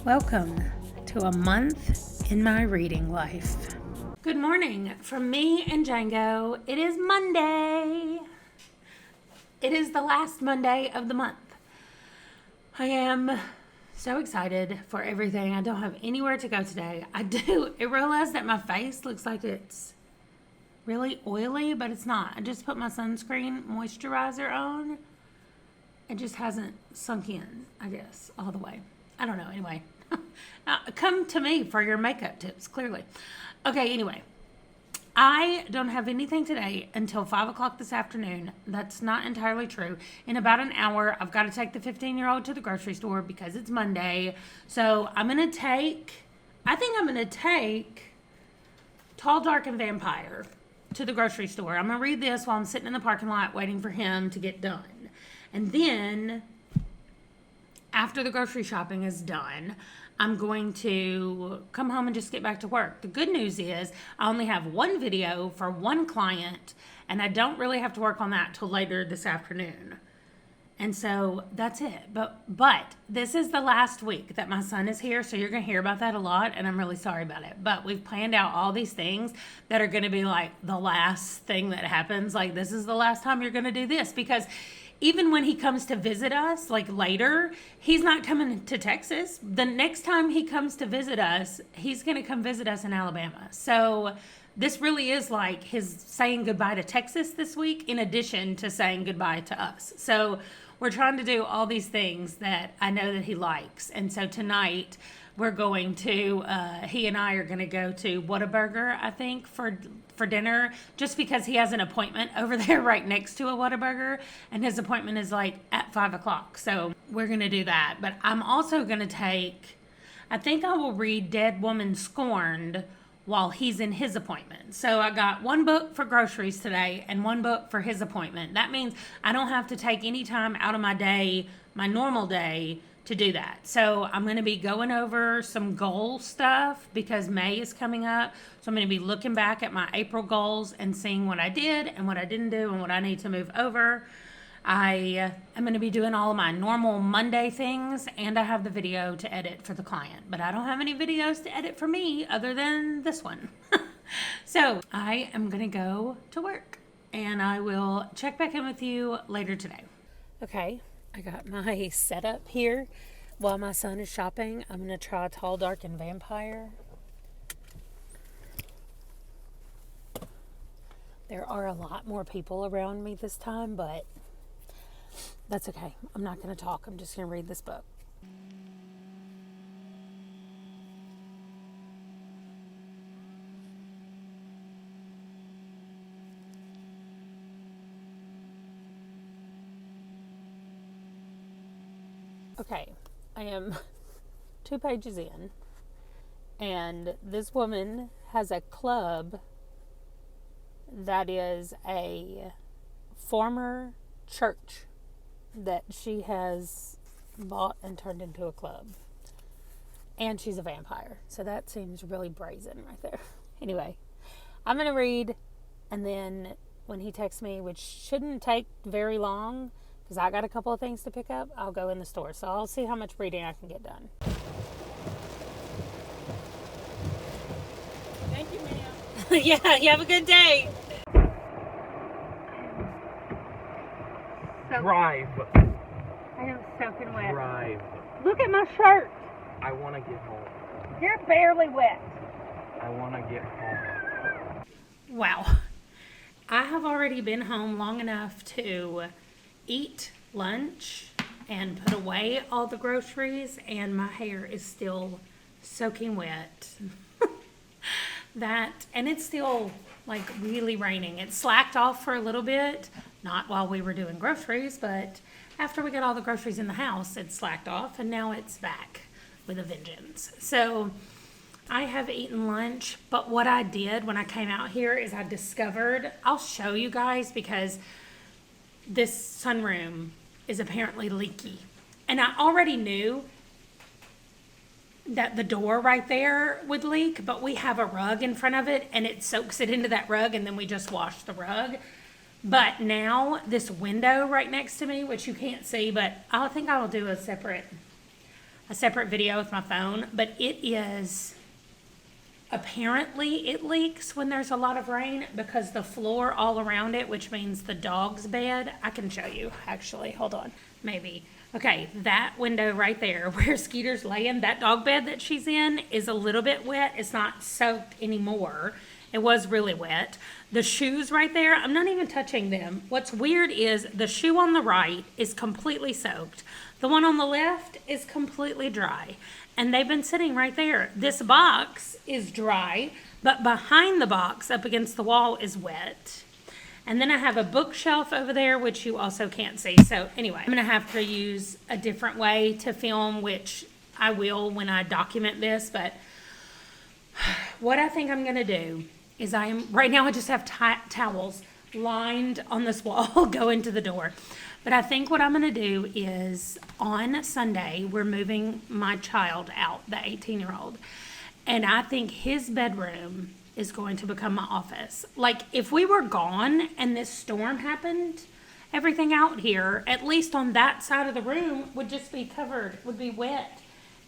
Welcome to a month in my reading life. Good morning from me and Django. It is Monday. It is the last Monday of the month. I am so excited for everything. I don't have anywhere to go today. I realize that my face looks like it's really oily, but it's not. I just put my sunscreen moisturizer on. It just hasn't sunk in, I guess, all the way. I don't know. Anyway, come to me for your makeup tips, clearly. Okay, anyway, I don't have anything today until 5 o'clock this afternoon. That's not entirely true. In about an hour, I've got to take the 15-year-old to the grocery store because it's Monday. So I think I'm going to take Tall, Dark, and Vampire to the grocery store. I'm going to read this while I'm sitting in the parking lot waiting for him to get done. And then after the grocery shopping is done, I'm going to come home and just get back to work. The good news is I only have one video for one client, and I don't really have to work on that till later this afternoon. And so that's it. But this is the last week that my son is here, so you're going to hear about that a lot, and I'm really sorry about it. But we've planned out all these things that are going to be like the last thing that happens. Like, this is the last time you're going to do this, because even when he comes to visit us, like later, he's not coming to Texas. The next time he comes to visit us, he's going to come visit us in Alabama. So this really is like his saying goodbye to Texas this week, in addition to saying goodbye to us. So we're trying to do all these things that I know that he likes. And so tonight we're going to, he and I are going to go to Whataburger, I think, for dinner, just because he has an appointment over there right next to a Whataburger, and his appointment is like at 5 o'clock. So we're going to do that. But I'm also going to I think I will read Dead Woman Scorned while he's in his appointment. So I got one book for groceries today and one book for his appointment. That means I don't have to take any time out of my day, my normal day, to do that. So I'm going to be going over some goal stuff because May is coming up. So I'm going to be looking back at my April goals and seeing what I did and what I didn't do and what I need to move over. I am going to be doing all of my normal Monday things, and I have the video to edit for the client, but I don't have any videos to edit for me other than this one. So I am going to go to work, and I will check back in with you later today. Okay, I got my setup here while my son is shopping. I'm going to try Tall, Dark, and Vampire. There are a lot more people around me this time, but that's okay. I'm not going to talk. I'm just going to read this book. Okay, I am 2 pages in, and this woman has a club that is a former church that she has bought and turned into a club. And she's a vampire. So that seems really brazen right there. Anyway, I'm going to read, and then when he texts me, which shouldn't take very long, because I got a couple of things to pick up, I'll go in the store. So I'll see how much reading I can get done. Thank you, ma'am. Yeah, you have a good day. Drive. I am soaking wet. Drive. Look at my shirt. I want to get home. You're barely wet. I want to get home. Wow. I have already been home long enough to eat lunch and put away all the groceries, and my hair is still soaking wet. And it's still like really raining. It slacked off for a little bit, not while we were doing groceries, but after we got all the groceries in the house, it slacked off, and now it's back with a vengeance. So I have eaten lunch, but what I did when I came out here is I discovered, I'll show you guys, because this sunroom is apparently leaky. And I already knew that the door right there would leak, but we have a rug in front of it, and it soaks it into that rug, and then we just wash the rug. But now this window right next to me, which you can't see, but I think I will do a separate a separate video with my phone, but it is, apparently it leaks when there's a lot of rain because the floor all around it, which means the dog's bed, I can show you actually, hold on, maybe. Okay, that window right there where Skeeter's laying, that dog bed that she's in is a little bit wet. It's not soaked anymore. It was really wet. The shoes right there, I'm not even touching them. What's weird is the shoe on the right is completely soaked. The one on the left is completely dry. And they've been sitting right there. This box is dry, but behind the box up against the wall is wet. And then I have a bookshelf over there, which you also can't see. So anyway, I'm going to have to use a different way to film, which I will when I document this. But what I think I'm going to do is right now I just have towels lined on this wall going to the door. But I think what I'm going to do is on Sunday, we're moving my child out, the 18-year-old. And I think his bedroom is going to become my office. Like, if we were gone and this storm happened, everything out here, at least on that side of the room, would just be covered, would be wet.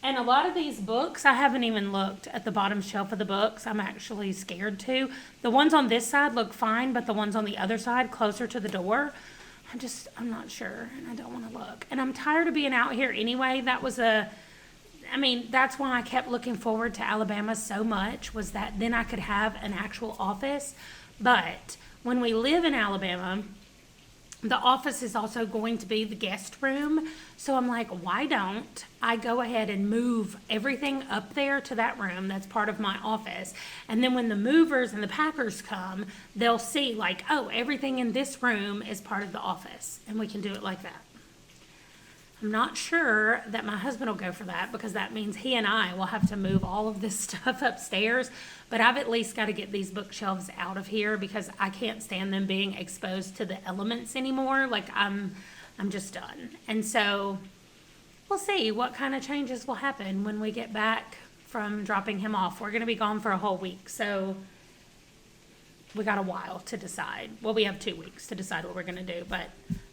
And a lot of these books, I haven't even looked at the bottom shelf of the books. I'm actually scared to. The ones on this side look fine, but the ones on the other side, closer to the door, I'm not sure, and I don't want to look. And I'm tired of being out here anyway. That's why I kept looking forward to Alabama so much, was that then I could have an actual office. But when we live in Alabama, the office is also going to be the guest room. So I'm like, why don't I go ahead and move everything up there to that room that's part of my office? And then when the movers and the packers come, they'll see like, oh, everything in this room is part of the office. And we can do it like that. I'm not sure that my husband will go for that, because that means he and I will have to move all of this stuff upstairs. But I've at least got to get these bookshelves out of here, because I can't stand them being exposed to the elements anymore. Like, I'm just done. And so we'll see what kind of changes will happen when we get back from dropping him off. We're going to be gone for a whole week, so we got a while to decide. Well, we have 2 weeks to decide what we're going to do, but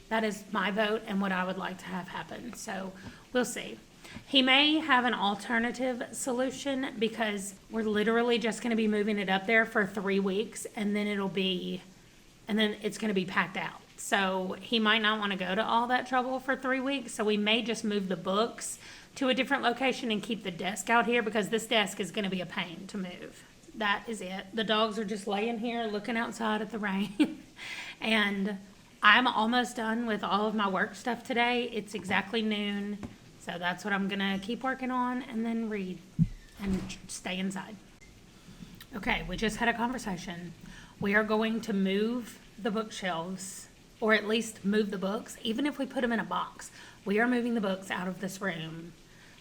that is my vote and what I would like to have happen. So we'll see. He may have an alternative solution, because we're literally just going to be moving it up there for 3 weeks, and then it's going to be packed out. So he might not want to go to all that trouble for 3 weeks. So we may just move the books to a different location and keep the desk out here, because this desk is going to be a pain to move. That is it. The dogs are just laying here looking outside at the rain. And I'm almost done with all of my work stuff today. It's exactly noon. So that's what I'm going to keep working on, and then read and stay inside. Okay, we just had a conversation. We are going to move the bookshelves, or at least move the books, even if we put them in a box. We are moving the books out of this room.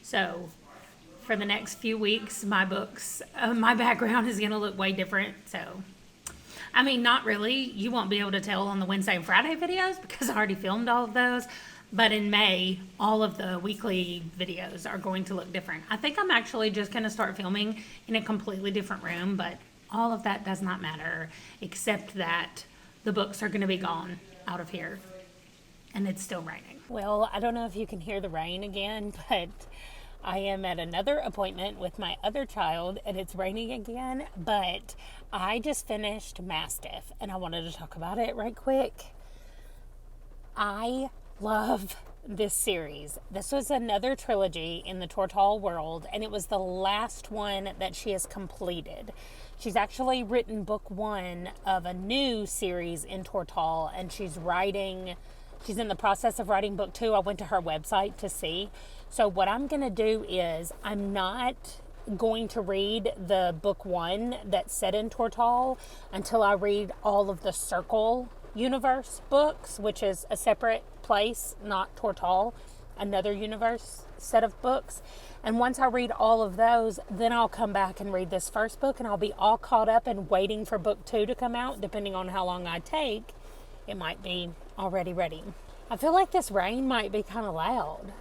So for the next few weeks, my background is going to look way different. So, not really. You won't be able to tell on the Wednesday and Friday videos, because I already filmed all of those. But in May, all of the weekly videos are going to look different. I think I'm actually just going to start filming in a completely different room, but all of that does not matter, except that the books are going to be gone out of here, and it's still raining. Well, I don't know if you can hear the rain again, but I am at another appointment with my other child, and it's raining again, but I just finished Mastiff, and I wanted to talk about it right quick. I love this series. This was another trilogy in the Tortall world, and it was the last one that she has completed. She's actually written book 1 of a new series in Tortall, and she's in the process of writing book 2. I went to her website to see. So what I'm going to do is, I'm not going to read the book 1 that's set in Tortall until I read all of the Circle universe books, which is a separate place, not Tortall, another universe set of books. And once I read all of those, then I'll come back and read this first book, and I'll be all caught up and waiting for book 2 to come out. Depending on how long I take, it might be already ready. I feel like this rain might be kind of loud.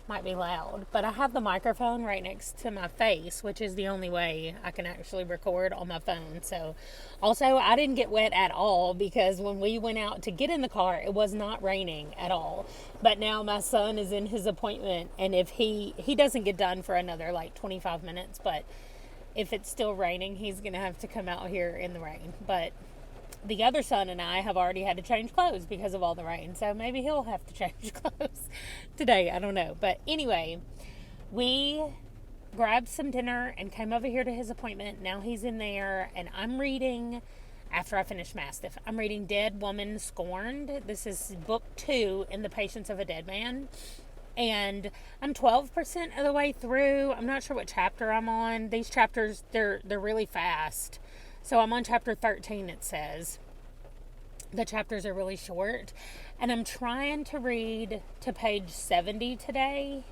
might be loud, but I have the microphone right next to my face, which is the only way I can actually record on my phone. So also, I didn't get wet at all because when we went out to get in the car, it was not raining at all. But now my son is in his appointment, and if he doesn't get done for another like 25 minutes, but if it's still raining, he's going to have to come out here in the rain. But the other son and I have already had to change clothes because of all the rain. So maybe he'll have to change clothes today. I don't know. But anyway, we grabbed some dinner and came over here to his appointment. Now he's in there, and I'm reading, after I finish Mastiff, I'm reading Dead Woman Scorned. This is book 2 in The Patience of a Dead Man. And I'm 12% of the way through. I'm not sure what chapter I'm on. These chapters, they're really fast. So I'm on chapter 13, it says. The chapters are really short. And I'm trying to read to page 70 today.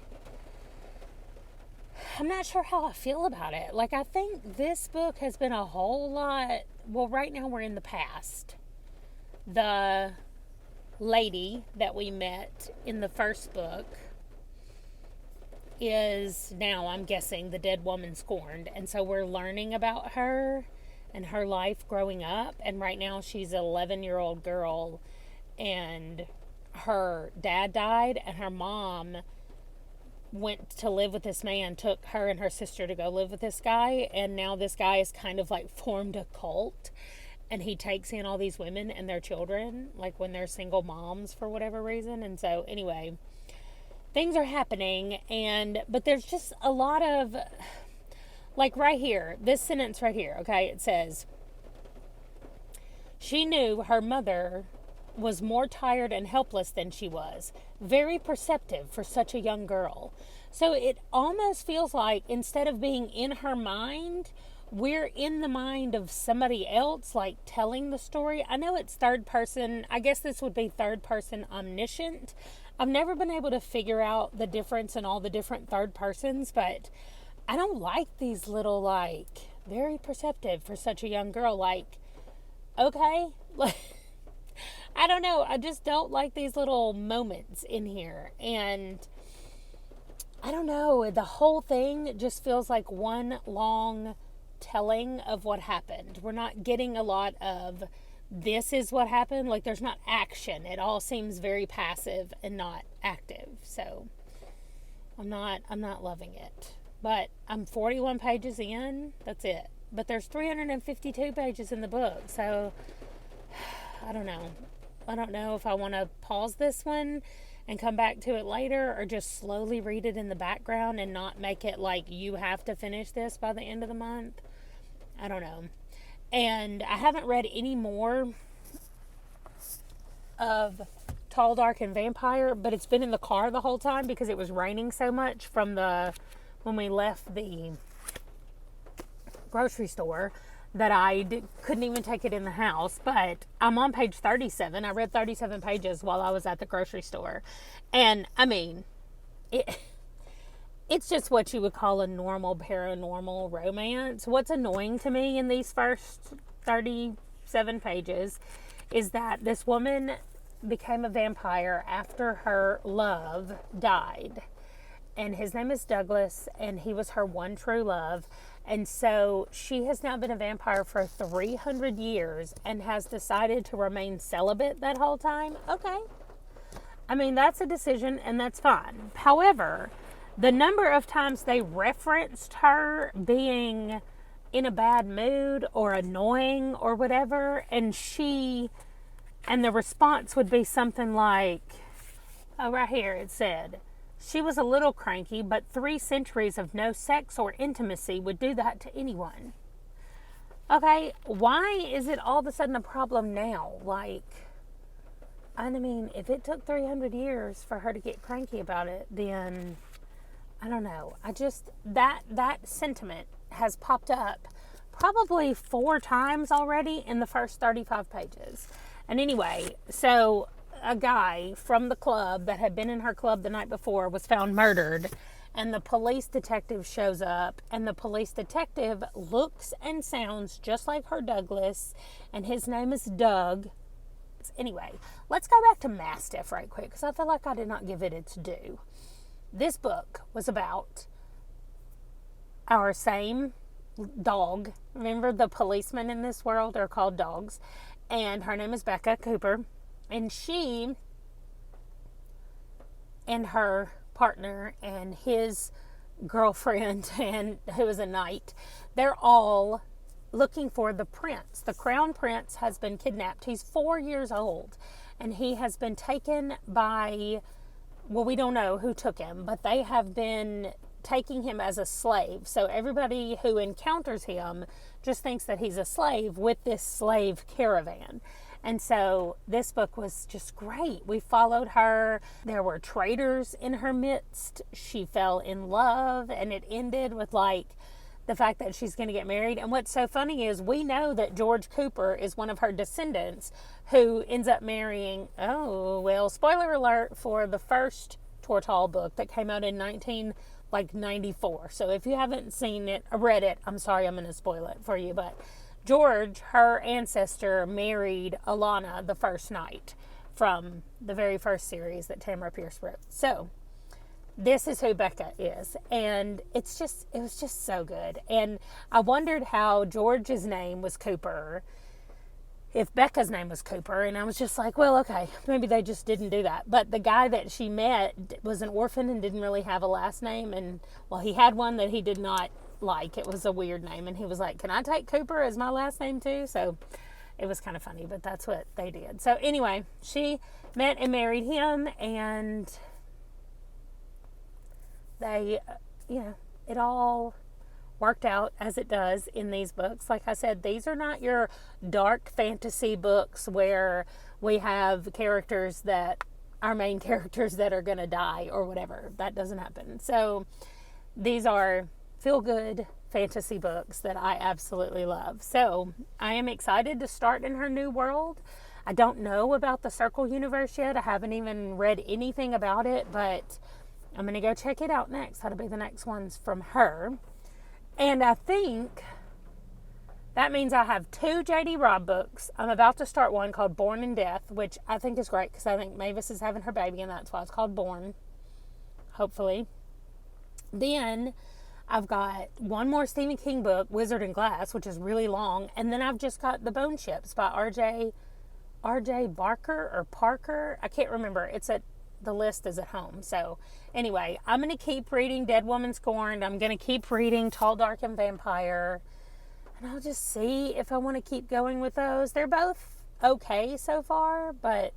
I'm not sure how I feel about it. Like, I think this book has been a whole lot... Well, right now we're in the past. The lady that we met in the first book is now, I'm guessing, the dead woman scorned. And so we're learning about her and her life growing up. And right now she's an 11-year-old girl, and her dad died, and her mom went to live with this man, took her and her sister to go live with this guy, and now this guy is kind of like formed a cult, and he takes in all these women and their children, like when they're single moms for whatever reason. And so anyway, things are happening, but there's just a lot of, like right here, this sentence right here, okay, it says, she knew her mother was more tired and helpless than she was. Very perceptive for such a young girl. So it almost feels like instead of being in her mind, we're in the mind of somebody else, like telling the story. I know it's third person. I guess this would be third person omniscient. I've never been able to figure out the difference in all the different third persons, but I don't like these little, like, very perceptive for such a young girl. Like, okay, I don't know. I just don't like these little moments in here. And I don't know. The whole thing just feels like one long telling of what happened. We're not getting a lot of this is what happened. Like, there's not action. It all seems very passive and not active. So I'm not loving it. But I'm 41 pages in. That's it. But there's 352 pages in the book. So I don't know. I don't know if I want to pause this one and come back to it later, or just slowly read it in the background and not make it like you have to finish this by the end of the month. I don't know. And I haven't read any more of Tall, Dark, and Vampire, but it's been in the car the whole time because it was raining so much from when we left the grocery store, that I couldn't even take it in the house. But I'm on page 37. I read 37 pages while I was at the grocery store. And, I mean, it's just what you would call a normal paranormal romance. What's annoying to me in these first 37 pages is that this woman became a vampire after her love died. And his name is Douglas, and he was her one true love. And so she has now been a vampire for 300 years and has decided to remain celibate that whole time. Okay. I mean, that's a decision, and that's fine. However, the number of times they referenced her being in a bad mood or annoying or whatever, and the response would be something like, oh, right here it said, she was a little cranky, but 3 centuries of no sex or intimacy would do that to anyone. Okay, why is it all of a sudden a problem now? Like, I mean, if it took 300 years for her to get cranky about it, then I don't know. I just, that sentiment has popped up probably 4 times already in the first 35 pages. And anyway, so a guy from the club that had been in her club the night before was found murdered, and the police detective shows up, and the police detective looks and sounds just like her Douglas, and his name is Doug. Anyway, let's go back to Mastiff right quick, because I feel like I did not give it its due. this book was about our same dog. Remember, the policemen in this world are called dogs. And her name is Becca Cooper. And she and her partner and his girlfriend, and who is a knight, they're all looking for the prince. The crown prince has been kidnapped. He's 4 years old, and he has been taken by, well, we don't know who took him, but they have been taking him as a slave. So everybody who encounters him just thinks that he's a slave with this slave caravan. And so this book was just great. We followed her. There were traitors in her midst. She fell in love, and it ended with like the fact that she's going to get married. And what's so funny is we know that George Cooper is one of her descendants who ends up marrying, oh, well, spoiler alert for the first Tortall book that came out in 1994. So if you haven't seen it, read it, I'm sorry, I'm going to spoil it for you. But George, her ancestor, married Alana the First Knight from the very first series that Tamara Pierce wrote. So this is who Becca is, and it was just so good. And I wondered how George's name was Cooper if Becca's name was Cooper, and I was just like, well, okay, maybe they just didn't do that. But the guy that she met was an orphan and didn't really have a last name, and well, he had one that he did not like. It was a weird name, and he was like, can I take Cooper as my last name too? So it was kind of funny, but that's what they did. So anyway, she met and married him, and they, it all worked out as it does in these books. Like I said, these are not your dark fantasy books where we have characters that, our main characters that are going to die or whatever. That doesn't happen. So these are feel-good fantasy books that I absolutely love. So I am excited to start in her new world. I don't know about the Circle universe yet. I haven't even read anything about it, but I'm going to go check it out next. That'll be the next ones from her. And I think that means I have 2 J.D. Robb books. I'm about to start one called Born in Death, which I think is great because I think Mavis is having her baby, and that's why it's called Born, hopefully. Then I've got one more Stephen King book, Wizard and Glass, which is really long. And then I've just got The Bone Ships by R.J. Barker or Parker. I can't remember. The list is at home. So anyway, I'm going to keep reading Dead Woman Scorned. I'm going to keep reading Tall, Dark, and Vampire. And I'll just see if I want to keep going with those. They're both okay so far, but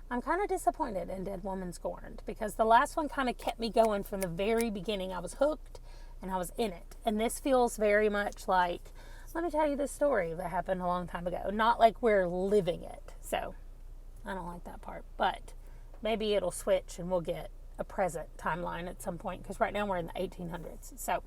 I'm kind of disappointed in Dead Woman Scorned because the last one kind of kept me going from the very beginning. I was hooked and I was in it. And this feels very much like, let me tell you this story that happened a long time ago. Not like we're living it. So I don't like that part, but maybe it'll switch and we'll get a present timeline at some point because right now we're in the 1800s. So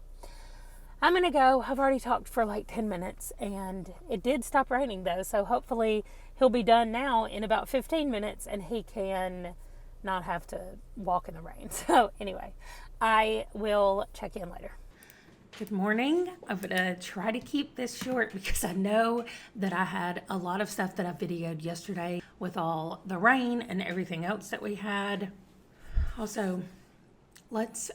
I'm going to go. I've already talked for like 10 minutes and it did stop raining though. So hopefully he'll be done now in about 15 minutes and he can not have to walk in the rain. So anyway, I will check in later. Good morning. I'm going to try to keep this short because I know that I had a lot of stuff that I videoed yesterday with all the rain and everything else that we had. Also, let's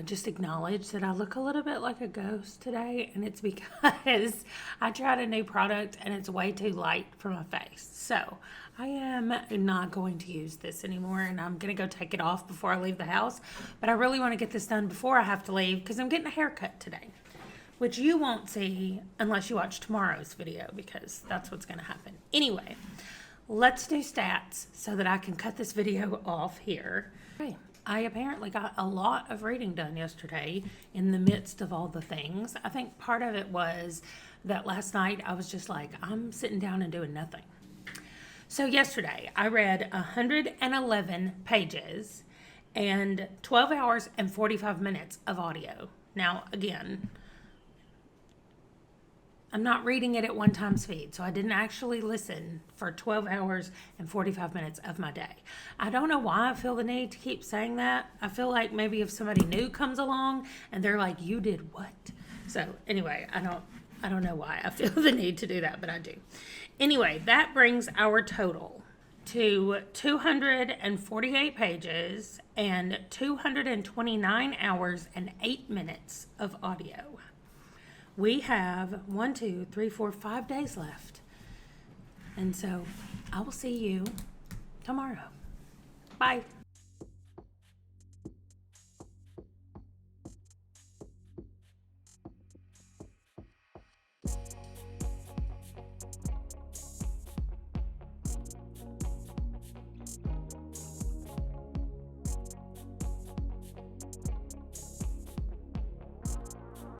just acknowledge that I look a little bit like a ghost today, and it's because I tried a new product and it's way too light for my face. So I am not going to use this anymore, and I'm going to go take it off before I leave the house. But I really want to get this done before I have to leave because I'm getting a haircut today, which you won't see unless you watch tomorrow's video because that's what's going to happen. Anyway, let's do stats so that I can cut this video off here. Okay. I apparently got a lot of reading done yesterday in the midst of all the things. I think part of it was that last night I was just like, I'm sitting down and doing nothing. So yesterday I read 111 pages and 12 hours and 45 minutes of audio. Now, again, I'm not reading it at one time speed, so I didn't actually listen for 12 hours and 45 minutes of my day. I don't know why I feel the need to keep saying that. I feel like maybe if somebody new comes along and they're like, you did what? So anyway, I don't know why I feel the need to do that, but I do. Anyway, that brings our total to 248 pages and 229 hours and 8 minutes of audio. We have 5 days left. And so I will see you tomorrow. Bye.